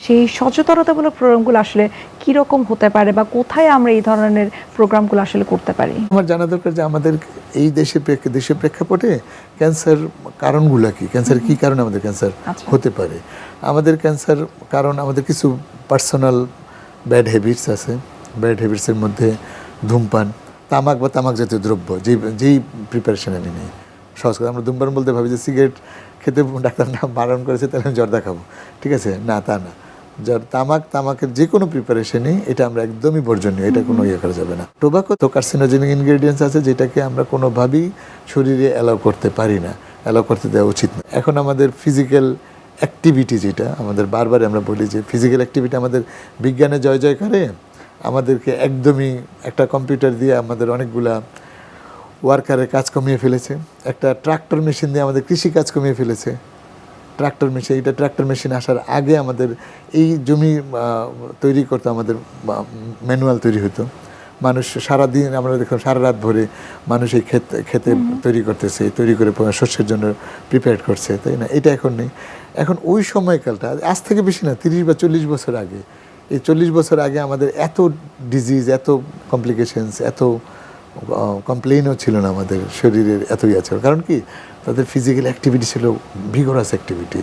সেই সচেতনতামূলক প্রোগ্রামগুলো আসলে কীরকম হতে পারে বা কোথায় আমরা এই ধরনের প্রোগ্রামগুলো আসলে করতে পারি? আমার জানা দরকার যে আমাদের এই দেশের প্রেক্ষাপটে ক্যান্সার কারণগুলো কি, ক্যান্সার কী কারণে আমাদের ক্যান্সার হতে পারে। আমাদের ক্যান্সার কারণ আমাদের কিছু পার্সোনাল ব্যাড হ্যাবিটস আছে। ব্যাড হ্যাবিটসের মধ্যে ধূমপান, তামাক বা তামাক জাতীয় দ্রব্য যেই প্রিপারেশন আমি নিই। সহজ কথা, আমরা ধূমপান বলতে ভাবি যে সিগারেট খেতে ডাক্তার না বারণ করেছে তাহলে আমি জর্দা খাবো, ঠিক আছে? না, তা না। তামাকের যে কোনো প্রিপারেশনই এটা আমরা একদমই বর্জনীয়, এটা কোনো ইয়ে করা যাবে না। টোবাকো তো কার্সিনোজেনিক ইনগ্রেডিয়েন্টস আছে যেটাকে আমরা কোনোভাবেই শরীরে অ্যালাউ করতে পারি না, অ্যালাউ করতে দেওয়া উচিত না। এখন আমাদের ফিজিক্যাল অ্যাক্টিভিটি যেটা আমাদের বারবার আমরা বলি যে ফিজিক্যাল অ্যাক্টিভিটি আমাদের বিজ্ঞানে জয় জয় করে আমাদেরকে একদমই একটা কম্পিউটার দিয়ে আমাদের অনেকগুলা ওয়ার্কারের কাজ কমিয়ে ফেলেছে। একটা ট্রাক্টর মেশিন দিয়ে আমাদের কৃষি কাজ কমিয়ে ফেলেছে। ট্রাক্টর মেশিন আসার আগে আমাদের এই জমি তৈরি করতে আমাদের ম্যানুয়াল তৈরি হতো। মানুষ সারাদিন আমরা দেখলাম সারা রাত ভরে মানুষ এই খেতে তৈরি করতেছে, তৈরি করে শস্যের জন্য প্রিপেয়ার করছে, তাই না? এটা এখন নেই। এখন ওই সময়কালটা আজ থেকে বেশি না, 30 বা 40 বছর আগে, এই 40 বছর আগে আমাদের এত ডিজিজ, এত কমপ্লিকেশনস, এত কমপ্লেইনও ছিল না আমাদের শরীরের, এতই আছে। কারণ কি, তাদের ফিজিক্যাল অ্যাক্টিভিটি ছিল ভিগোরাস অ্যাক্টিভিটি।